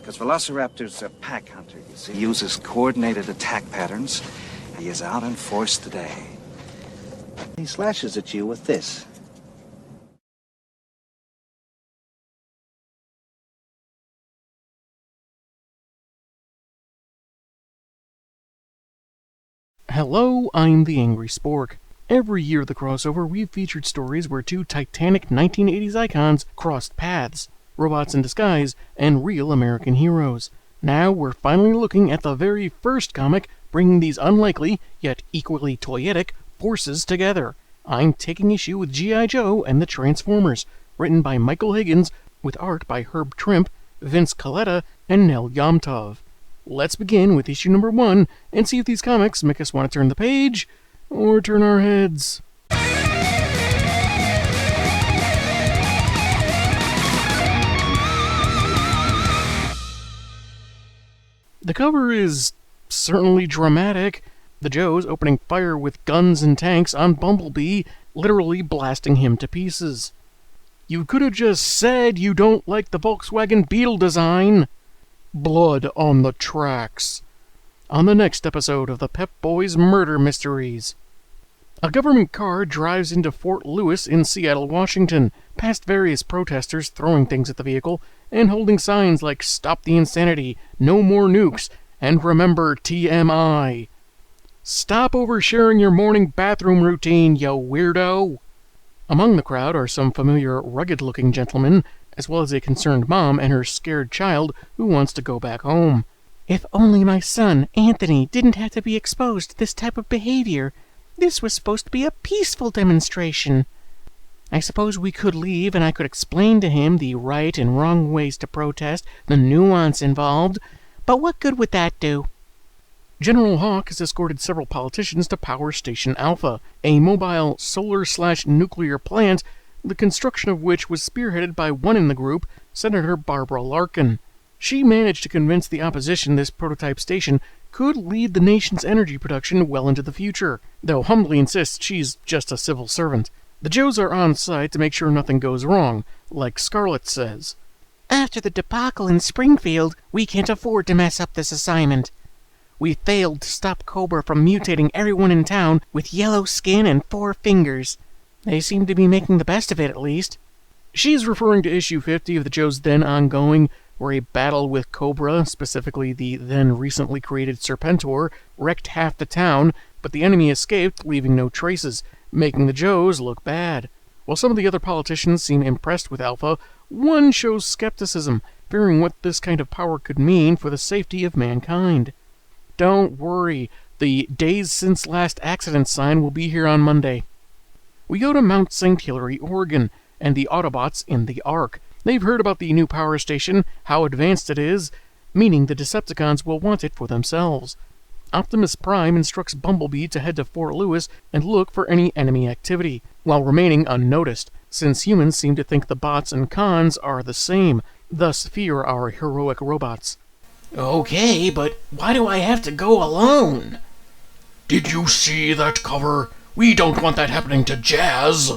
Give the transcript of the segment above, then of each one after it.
Because Velociraptor's a pack hunter, you see. He uses coordinated attack patterns. He is out in force today. He slashes at you with this. Hello, I'm the Angry Spork. Every year of the crossover, we've featured stories where two titanic 1980s icons crossed paths. Robots in disguise, and real American heroes. Now we're finally looking at the very first comic bringing these unlikely, yet equally toyetic, forces together. I'm taking issue with G.I. Joe and the Transformers, written by Michael Higgins, with art by Herb Trimp, Vince Colletta, and Nel Yomtov. Let's begin with issue number 1 and see if these comics make us want to turn the page, or turn our heads. The cover is certainly dramatic. The Joes opening fire with guns and tanks on Bumblebee, literally blasting him to pieces. You could have just said you don't like the Volkswagen Beetle design. Blood on the tracks. On the next episode of the Pep Boys Murder Mysteries. A government car drives into Fort Lewis in Seattle, Washington, past various protesters throwing things at the vehicle and holding signs like "Stop the Insanity," "No More Nukes," and "Remember TMI." Stop oversharing your morning bathroom routine, you weirdo! Among the crowd are some familiar, rugged-looking gentlemen, as well as a concerned mom and her scared child who wants to go back home. If only my son, Anthony, didn't have to be exposed to this type of behavior. This was supposed to be a peaceful demonstration. I suppose we could leave and I could explain to him the right and wrong ways to protest, the nuance involved, but what good would that do? General Hawk has escorted several politicians to Power Station Alpha, a mobile solar/nuclear plant, the construction of which was spearheaded by one in the group, Senator Barbara Larkin. She managed to convince the opposition this prototype station could lead the nation's energy production well into the future, though humbly insists she's just a civil servant. The Joes are on site to make sure nothing goes wrong, like Scarlet says. After the debacle in Springfield, we can't afford to mess up this assignment. We failed to stop Cobra from mutating everyone in town with yellow skin and 4 fingers. They seem to be making the best of it, at least. She's referring to issue 50 of the Joes' then ongoing, where a battle with Cobra, specifically the then recently created Serpentor, wrecked half the town, but the enemy escaped, leaving no traces, making the Joes look bad. While some of the other politicians seem impressed with Alpha, one shows skepticism, fearing what this kind of power could mean for the safety of mankind. Don't worry, the days since last accident sign will be here on Monday. We go to Mount St. Hilary, Oregon, and the Autobots in the Ark. They've heard about the new power station, how advanced it is, meaning the Decepticons will want it for themselves. Optimus Prime instructs Bumblebee to head to Fort Lewis and look for any enemy activity, while remaining unnoticed, since humans seem to think the bots and cons are the same, thus fear our heroic robots. Okay, but why do I have to go alone? Did you see that cover? We don't want that happening to Jazz.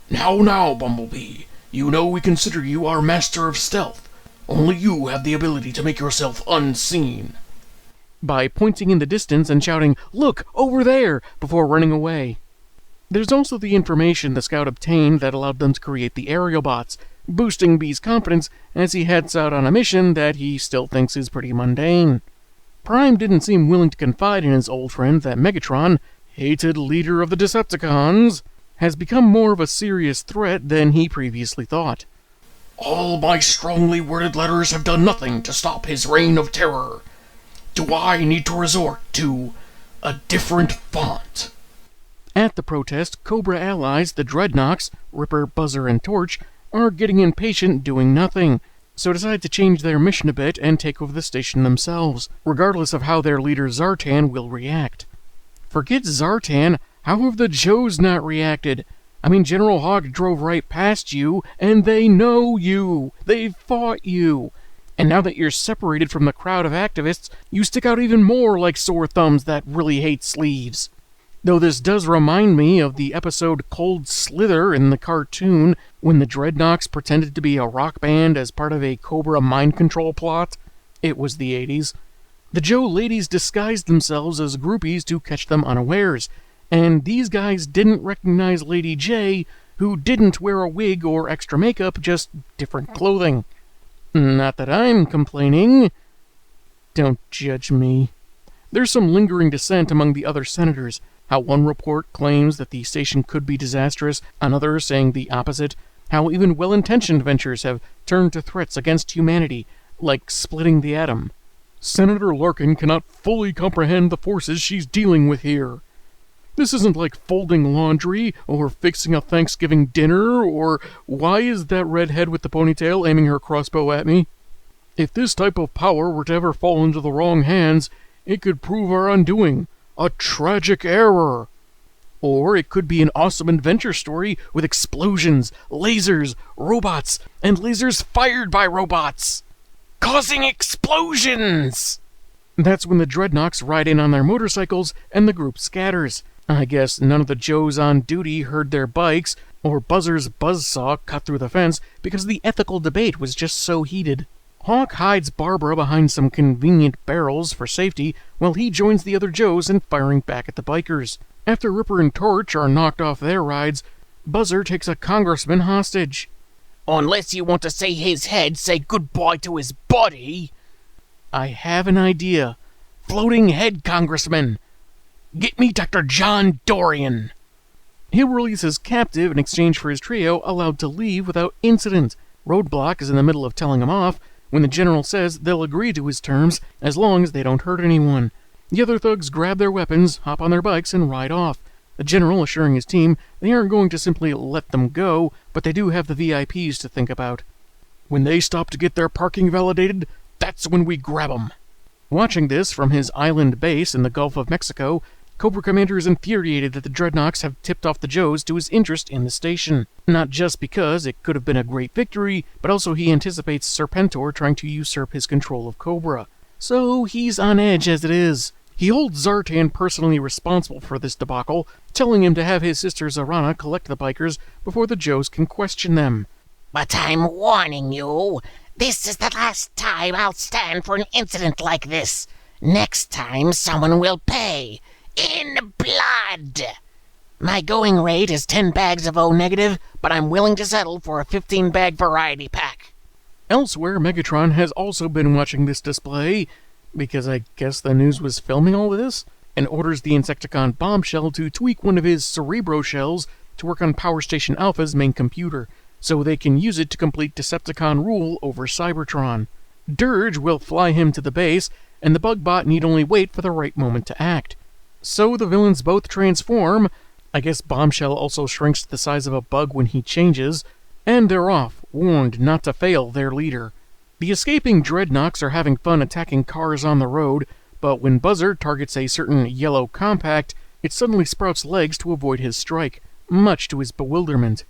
Now, Bumblebee. You know we consider you our master of stealth. Only you have the ability to make yourself unseen. By pointing in the distance and shouting, "Look, over there!" before running away. There's also the information the scout obtained that allowed them to create the aerial bots, boosting Bee's confidence as he heads out on a mission that he still thinks is pretty mundane. Prime didn't seem willing to confide in his old friend that Megatron, hated leader of the Decepticons, has become more of a serious threat than he previously thought. All my strongly worded letters have done nothing to stop his reign of terror. Do I need to resort to a different font? At the protest, Cobra allies, the Dreadnoks, Ripper, Buzzer, and Torch, are getting impatient doing nothing, so decide to change their mission a bit and take over the station themselves, regardless of how their leader Zartan will react. Forget Zartan, how have the Joes not reacted? I mean, General Hawk drove right past you, and they know you. They've fought you. And now that you're separated from the crowd of activists, you stick out even more like sore thumbs that really hate sleeves. Though this does remind me of the episode Cold Slither in the cartoon, when the Dreadnoks pretended to be a rock band as part of a Cobra mind control plot. It was the 80s. The Joe ladies disguised themselves as groupies to catch them unawares, and these guys didn't recognize Lady J, who didn't wear a wig or extra makeup, just different clothing. Not that I'm complaining. Don't judge me. There's some lingering dissent among the other senators, how one report claims that the station could be disastrous, another saying the opposite, how even well-intentioned ventures have turned to threats against humanity, like splitting the atom. Senator Larkin cannot fully comprehend the forces she's dealing with here. This isn't like folding laundry, or fixing a Thanksgiving dinner, or why is that redhead with the ponytail aiming her crossbow at me? If this type of power were to ever fall into the wrong hands, it could prove our undoing. A tragic error. Or it could be an awesome adventure story with explosions, lasers, robots, and lasers fired by robots, causing explosions! That's when the Dreadnoks ride in on their motorcycles and the group scatters. I guess none of the Joes on duty heard their bikes, or Buzzer's buzzsaw cut through the fence because the ethical debate was just so heated. Hawk hides Barbara behind some convenient barrels for safety while he joins the other Joes in firing back at the bikers. After Ripper and Torch are knocked off their rides, Buzzer takes a congressman hostage. Unless you want to see his head say goodbye to his body. I have an idea. Floating head congressman. Get me Dr. John Dorian. He'll release his captive in exchange for his trio allowed to leave without incident. Roadblock is in the middle of telling him off when the general says they'll agree to his terms as long as they don't hurt anyone. The other thugs grab their weapons, hop on their bikes, and ride off. The general assuring his team they aren't going to simply let them go, but they do have the VIPs to think about. When they stop to get their parking validated, that's when we grab them. Watching this from his island base in the Gulf of Mexico, Cobra Commander is infuriated that the Dreadnoks have tipped off the Joes to his interest in the station. Not just because it could have been a great victory, but also he anticipates Serpentor trying to usurp his control of Cobra. So he's on edge as it is. He holds Zartan personally responsible for this debacle, telling him to have his sister Zarana collect the bikers before the Joes can question them. But I'm warning you, this is the last time I'll stand for an incident like this. Next time someone will pay. In blood! My going rate is 10 bags of O-negative, but I'm willing to settle for a 15-bag variety pack. Elsewhere, Megatron has also been watching this display, because I guess the news was filming all this, and orders the Insecticon Bombshell to tweak one of his Cerebro shells to work on Power Station Alpha's main computer, so they can use it to complete Decepticon rule over Cybertron. Dirge will fly him to the base, and the Bugbot need only wait for the right moment to act. So the villains both transform. I guess Bombshell also shrinks to the size of a bug when he changes, and they're off, warned not to fail their leader. The escaping Dreadnoks are having fun attacking cars on the road, but when Buzzer targets a certain yellow compact, it suddenly sprouts legs to avoid his strike, much to his bewilderment.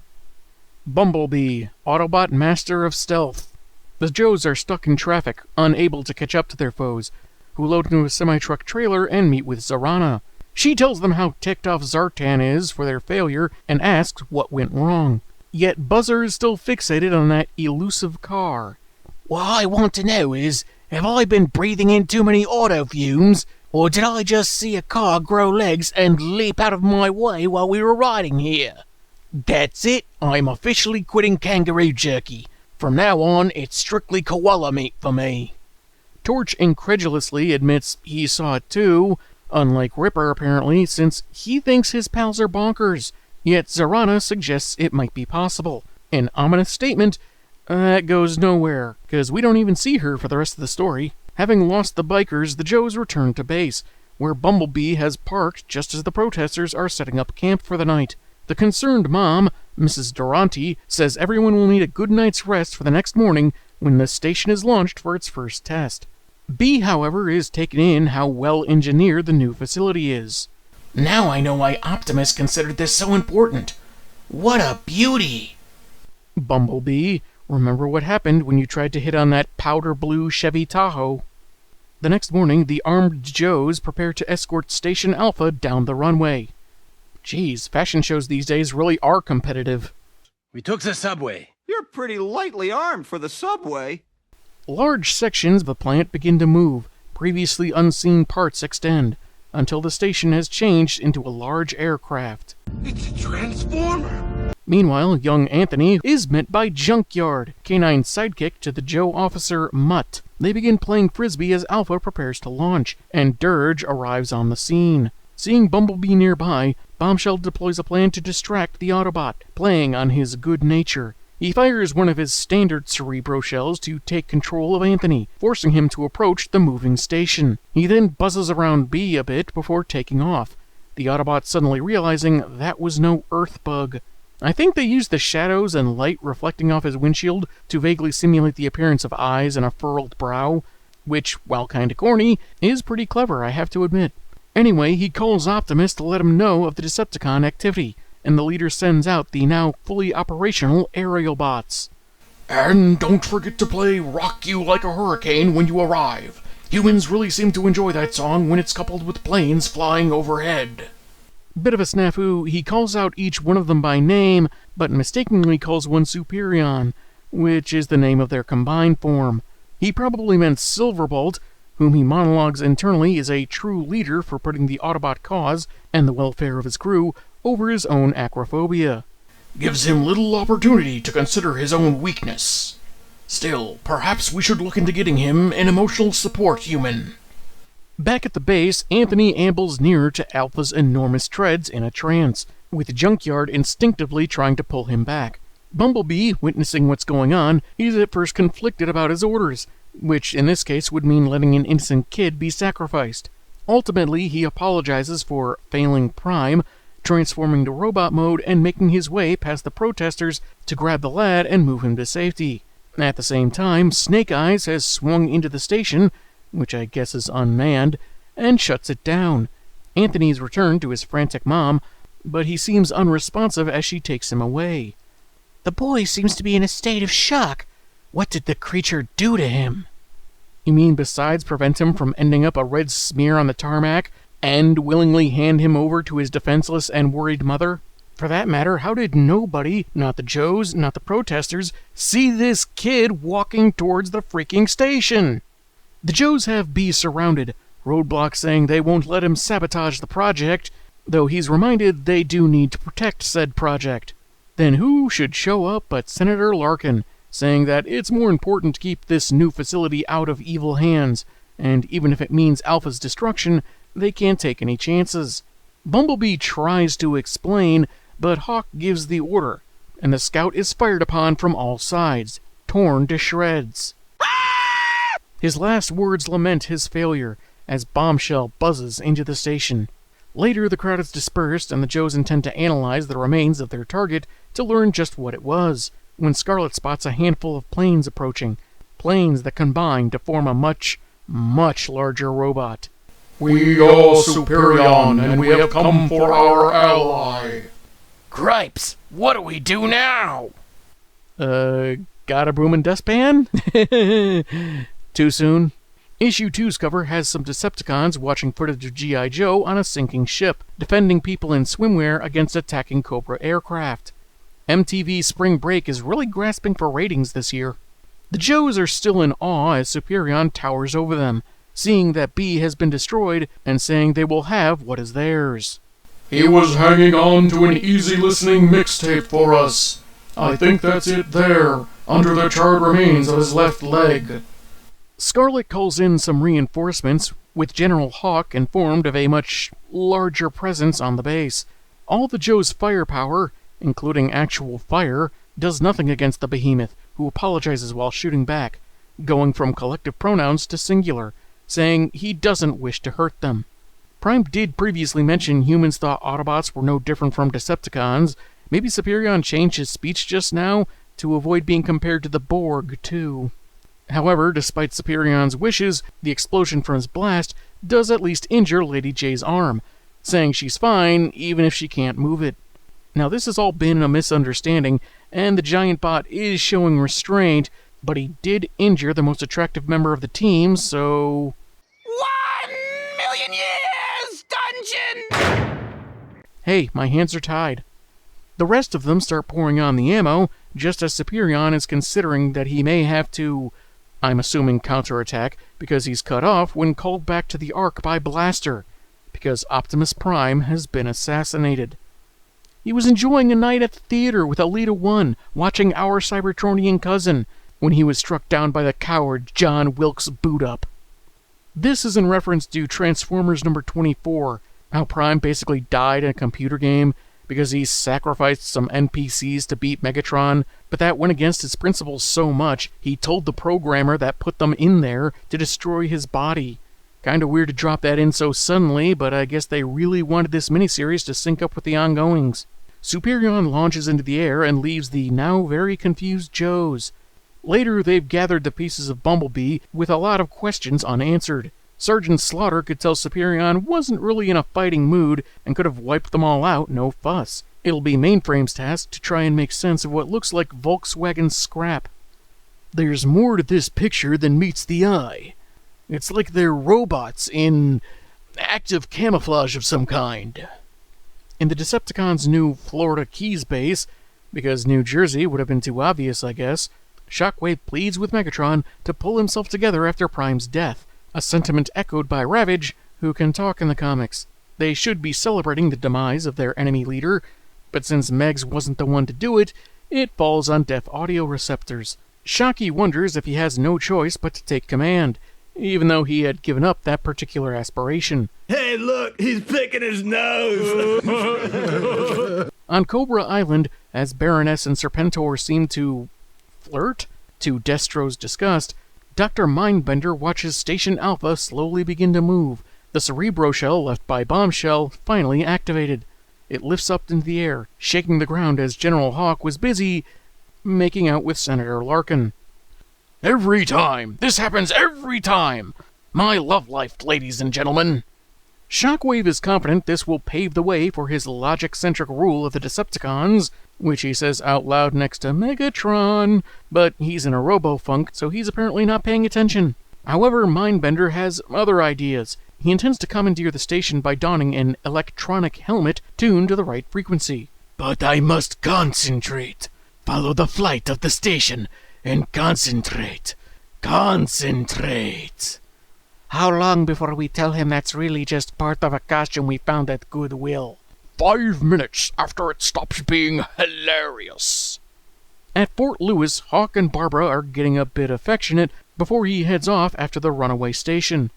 Bumblebee, Autobot Master of Stealth. The Joes are stuck in traffic, unable to catch up to their foes, who load into a semi-truck trailer and meet with Zarana. She tells them how ticked off Zartan is for their failure and asks what went wrong. Yet Buzzer is still fixated on that elusive car. What I want to know is, have I been breathing in too many auto fumes, or did I just see a car grow legs and leap out of my way while we were riding here? That's it, I'm officially quitting kangaroo jerky. From now on, it's strictly koala meat for me. Torch incredulously admits he saw it too, unlike Ripper apparently, since he thinks his pals are bonkers. Yet Zarana suggests it might be possible. An ominous statement that goes nowhere, because we don't even see her for the rest of the story. Having lost the bikers, the Joes return to base, where Bumblebee has parked just as the protesters are setting up camp for the night. The concerned mom, Mrs. Durante, says everyone will need a good night's rest for the next morning when the station is launched for its first test. B, however, is taken in how well-engineered the new facility is. Now I know why Optimus considered this so important. What a beauty! Bumblebee, remember what happened when you tried to hit on that powder blue Chevy Tahoe. The next morning, the armed Joes prepare to escort Station Alpha down the runway. Geez, fashion shows these days really are competitive. We took the subway. You're pretty lightly armed for the subway. Large sections of the plant begin to move, previously unseen parts extend, until the station has changed into a large aircraft. It's a transformer! Meanwhile, young Anthony is met by Junkyard, canine sidekick to the Joe officer Mutt. They begin playing frisbee as Alpha prepares to launch, and Dirge arrives on the scene. Seeing Bumblebee nearby, Bombshell deploys a plan to distract the Autobot, playing on his good nature. He fires one of his standard Cerebro shells to take control of Anthony, forcing him to approach the moving station. He then buzzes around B a bit before taking off, the Autobot suddenly realizing that was no Earth bug. I think they used the shadows and light reflecting off his windshield to vaguely simulate the appearance of eyes and a furrowed brow, which, while kinda corny, is pretty clever, I have to admit. Anyway, he calls Optimus to let him know of the Decepticon activity, and the leader sends out the now fully operational aerial bots. And don't forget to play Rock You Like a Hurricane when you arrive. Humans really seem to enjoy that song when it's coupled with planes flying overhead. Bit of a snafu, he calls out each one of them by name, but mistakenly calls one Superion, which is the name of their combined form. He probably meant Silverbolt, whom he monologues internally is a true leader for putting the Autobot cause and the welfare of his crew over his own acrophobia. Gives him little opportunity to consider his own weakness. Still, perhaps we should look into getting him an emotional support human. Back at the base, Anthony ambles nearer to Alpha's enormous treads in a trance, with Junkyard instinctively trying to pull him back. Bumblebee, witnessing what's going on, is at first conflicted about his orders, which in this case would mean letting an innocent kid be sacrificed. Ultimately, he apologizes for failing Prime, transforming to robot mode and making his way past the protesters to grab the lad and move him to safety. At the same time, Snake Eyes has swung into the station, which I guess is unmanned, and shuts it down. Anthony's returned to his frantic mom, but he seems unresponsive as she takes him away. The boy seems to be in a state of shock. What did the creature do to him? You mean besides prevent him from ending up a red smear on the tarmac, and willingly hand him over to his defenseless and worried mother? For that matter, how did nobody, not the Joes, not the protesters, see this kid walking towards the freaking station? The Joes have B surrounded, roadblocks saying they won't let him sabotage the project, though he's reminded they do need to protect said project. Then who should show up but Senator Larkin, saying that it's more important to keep this new facility out of evil hands, and even if it means Alpha's destruction, they can't take any chances. Bumblebee tries to explain, but Hawk gives the order, and the scout is fired upon from all sides, torn to shreds. His last words lament his failure, as Bombshell buzzes into the station. Later, the crowd is dispersed, and the Joes intend to analyze the remains of their target to learn just what it was, when Scarlet spots a handful of planes approaching, planes that combine to form a much, much larger robot. We are Superion, and we have come for our ally. Gripes, what do we do now? Got a broom and dustpan? Too soon? Issue 2's cover has some Decepticons watching footage of G.I. Joe on a sinking ship, defending people in swimwear against attacking Cobra aircraft. MTV's Spring Break is really grasping for ratings this year. The Joes are still in awe as Superion towers over them, seeing that B has been destroyed and saying they will have what is theirs. He was hanging on to an easy listening mixtape for us. I think that's it there, under the charred remains of his left leg. Scarlet calls in some reinforcements, with General Hawk informed of a much larger presence on the base. All the Joe's firepower, including actual fire, does nothing against the behemoth, who apologizes while shooting back, going from collective pronouns to singular, saying he doesn't wish to hurt them. Prime did previously mention humans thought Autobots were no different from Decepticons. Maybe Superion changed his speech just now to avoid being compared to the Borg, too. However, despite Superion's wishes, the explosion from his blast does at least injure Lady J's arm, saying she's fine even if she can't move it. Now this has all been a misunderstanding, and the giant bot is showing restraint, but he did injure the most attractive member of the team, so... 1,000,000 years dungeon! Hey, my hands are tied. The rest of them start pouring on the ammo, just as Superion is considering that he may have to I'm assuming counterattack, because he's cut off when called back to the Ark by Blaster, because Optimus Prime has been assassinated. He was enjoying a night at the theater with Alita 1, watching Our Cybertronian Cousin, when he was struck down by the coward John Wilkes Boot-Up. This is in reference to Transformers number 24, how Prime basically died in a computer game because he sacrificed some NPCs to beat Megatron, but that went against his principles so much, he told the programmer that put them in there to destroy his body. Kinda weird to drop that in so suddenly, but I guess they really wanted this miniseries to sync up with the ongoings. Superion launches into the air and leaves the now very confused Joes. Later, they've gathered the pieces of Bumblebee with a lot of questions unanswered. Sergeant Slaughter could tell Superion wasn't really in a fighting mood and could have wiped them all out, no fuss. It'll be Mainframe's task to try and make sense of what looks like Volkswagen scrap. There's more to this picture than meets the eye. It's like they're robots in active camouflage of some kind. In the Decepticons' new Florida Keys base, because New Jersey would have been too obvious, I guess, Shockwave pleads with Megatron to pull himself together after Prime's death, a sentiment echoed by Ravage, who can talk in the comics. They should be celebrating the demise of their enemy leader, but since Megs wasn't the one to do it, it falls on deaf audio receptors. Shocky wonders if he has no choice but to take command, even though he had given up that particular aspiration. Hey, look, he's picking his nose. On Cobra Island, as Baroness and Serpentor seem to flirt, to Destro's disgust, Dr. Mindbender watches Station Alpha slowly begin to move. The Cerebro shell left by Bombshell finally activated. It lifts up into the air, shaking the ground as General Hawk was busy making out with Senator Larkin. Every time! This happens every time! My love life, ladies and gentlemen! Shockwave is confident this will pave the way for his logic-centric rule of the Decepticons, which he says out loud next to Megatron, but he's in a robo-funk, so he's apparently not paying attention. However, Mindbender has other ideas. He intends to commandeer the station by donning an electronic helmet tuned to the right frequency. But I must concentrate. Follow the flight of the station and concentrate. Concentrate. How long before we tell him that's really just part of a costume we found at Goodwill? 5 minutes after it stops being hilarious. At Fort Lewis, Hawk and Barbara are getting a bit affectionate before he heads off after the runaway station.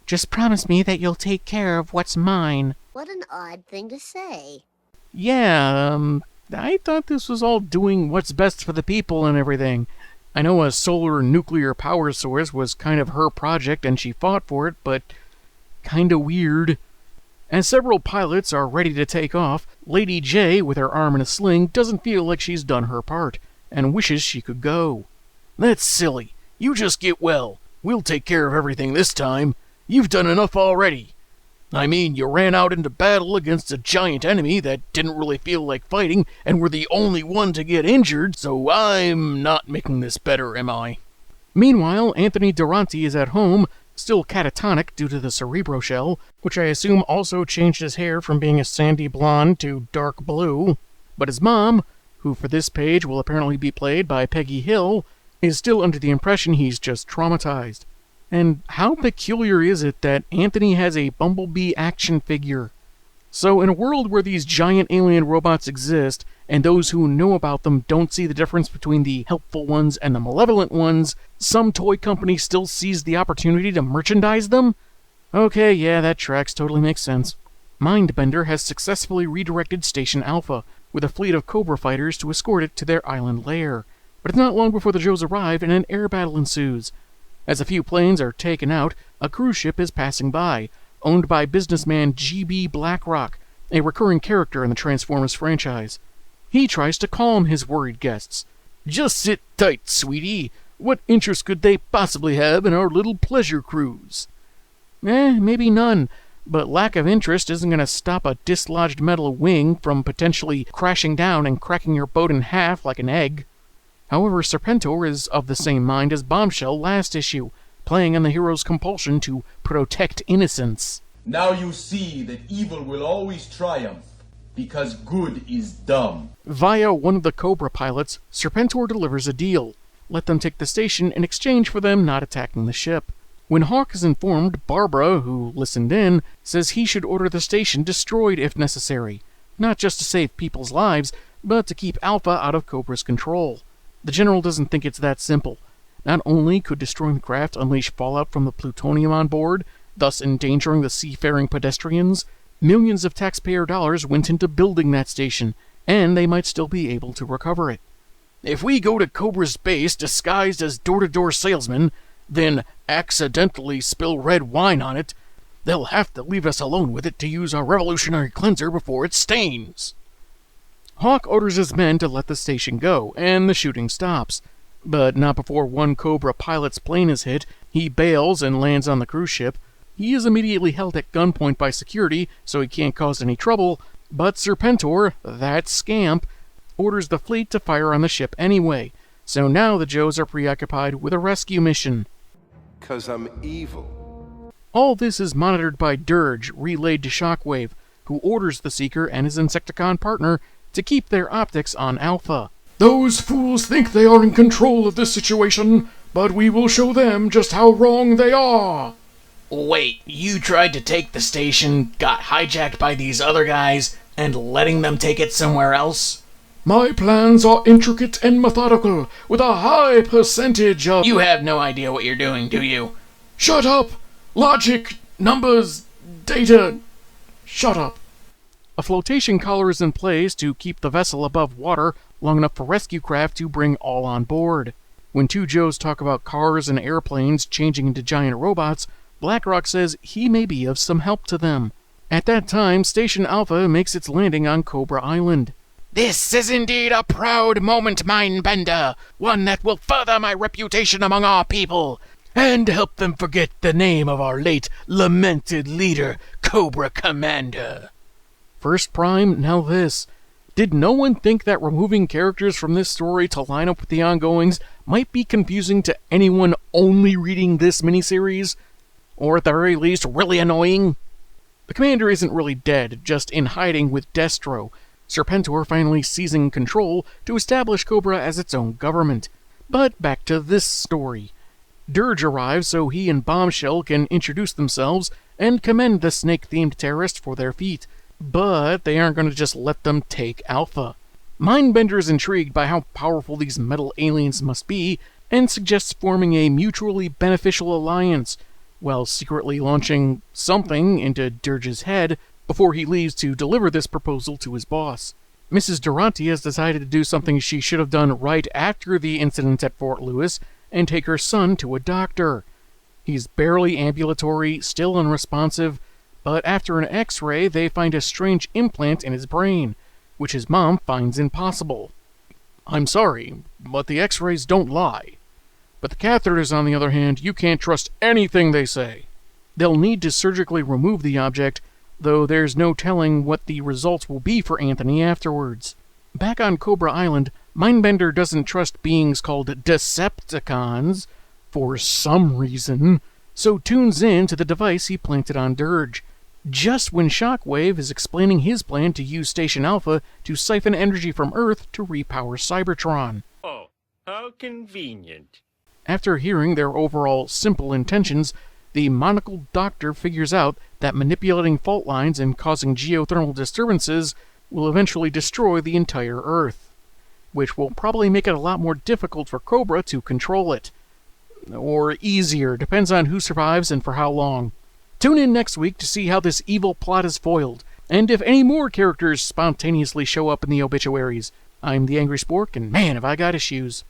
Just promise me that you'll take care of what's mine. What an odd thing to say. Yeah, I thought this was all doing what's best for the people and everything. I know a solar nuclear power source was kind of her project and she fought for it, but kinda weird. As several pilots are ready to take off, Lady J, with her arm in a sling, doesn't feel like she's done her part, and wishes she could go. That's silly. You just get well. We'll take care of everything this time. You've done enough already. I mean, you ran out into battle against a giant enemy that didn't really feel like fighting, and were the only one to get injured, so I'm not making this better, am I? Meanwhile, Anthony Durante is at home, still catatonic due to the Cerebro shell, which I assume also changed his hair from being a sandy blonde to dark blue. But his mom, who for this page will apparently be played by Peggy Hill, is still under the impression he's just traumatized. And how peculiar is it that Anthony has a Bumblebee action figure? So in a world where these giant alien robots exist, and those who know about them don't see the difference between the helpful ones and the malevolent ones, some toy company still sees the opportunity to merchandise them? Okay, yeah, that tracks, totally makes sense. Mindbender has successfully redirected Station Alpha, with a fleet of Cobra fighters to escort it to their island lair. But it's not long before the Joes arrive and an air battle ensues. As a few planes are taken out, a cruise ship is passing by, owned by businessman G.B. Blackrock, a recurring character in the Transformers franchise. He tries to calm his worried guests. Just sit tight, sweetie. What interest could they possibly have in our little pleasure cruise? Maybe none, but lack of interest isn't going to stop a dislodged metal wing from potentially crashing down and cracking your boat in half like an egg. However, Serpentor is of the same mind as Bombshell last issue, playing on the hero's compulsion to protect innocence. Now you see that evil will always triumph, because good is dumb. Via one of the Cobra pilots, Serpentor delivers a deal. let them take the station in exchange for them not attacking the ship. When Hawk is informed, Barbara, who listened in, says he should order the station destroyed if necessary, not just to save people's lives, but to keep Alpha out of Cobra's control. The General doesn't think it's that simple. Not only could destroying the craft unleash fallout from the plutonium on board, thus endangering the seafaring pedestrians, millions of taxpayer dollars went into building that station, and they might still be able to recover it. If we go to Cobra's base disguised as door-to-door salesmen, then accidentally spill red wine on it, they'll have to leave us alone with it to use our revolutionary cleanser before it stains. Hawk orders his men to let the station go, and the shooting stops. But not before one Cobra pilot's plane is hit. He bails and lands on the cruise ship. He is immediately held at gunpoint by security, so he can't cause any trouble, but Serpentor, that scamp, orders the fleet to fire on the ship anyway, so now the Joes are preoccupied with a rescue mission. 'Cause I'm evil. All this is monitored by Dirge, relayed to Shockwave, who orders the Seeker and his Insecticon partner to keep their optics on Alpha. Those fools think they are in control of this situation, but we will show them just how wrong they are. Wait, you tried to take the station, got hijacked by these other guys, and letting them take it somewhere else? My plans are intricate and methodical, with a high percentage of— You have no idea what you're doing, do you? Shut up! Logic, numbers, data. Shut up. A flotation collar is in place to keep the vessel above water long enough for rescue craft to bring all on board. When two Joes talk about cars and airplanes changing into giant robots, Blackrock says he may be of some help to them. At that time, Station Alpha makes its landing on Cobra Island. This is indeed a proud moment, Mindbender, one that will further my reputation among our people, and help them forget the name of our late, lamented leader, Cobra Commander. First Prime, now this. Did no one think that removing characters from this story to line up with the ongoings might be confusing to anyone only reading this miniseries? Or at the very least, really annoying? The Commander isn't really dead, just in hiding with Destro, Serpentor finally seizing control to establish Cobra as its own government. But back to this story. Dirge arrives so he and Bombshell can introduce themselves and commend the snake-themed terrorist for their feat. But they aren't going to just let them take Alpha. Mindbender is intrigued by how powerful these metal aliens must be and suggests forming a mutually beneficial alliance, while secretly launching something into Dirge's head before he leaves to deliver this proposal to his boss. Mrs. Durante has decided to do something she should have done right after the incident at Fort Lewis and take her son to a doctor. He's barely ambulatory, still unresponsive, but after an X-ray, they find a strange implant in his brain, which his mom finds impossible. I'm sorry, but the X-rays don't lie. But the catheters, on the other hand, you can't trust anything they say. They'll need to surgically remove the object, though there's no telling what the results will be for Anthony afterwards. Back on Cobra Island, Mindbender doesn't trust beings called Decepticons, for some reason, so tunes in to the device he planted on Dirge. Just when Shockwave is explaining his plan to use Station Alpha to siphon energy from Earth to repower Cybertron. Oh, how convenient. After hearing their overall simple intentions, the monocled doctor figures out that manipulating fault lines and causing geothermal disturbances will eventually destroy the entire Earth, which will probably make it a lot more difficult for Cobra to control it. Or easier, depends on who survives and for how long. Tune in next week to see how this evil plot is foiled, and if any more characters spontaneously show up in the obituaries. I'm the Angry Spork, and man, have I got issues.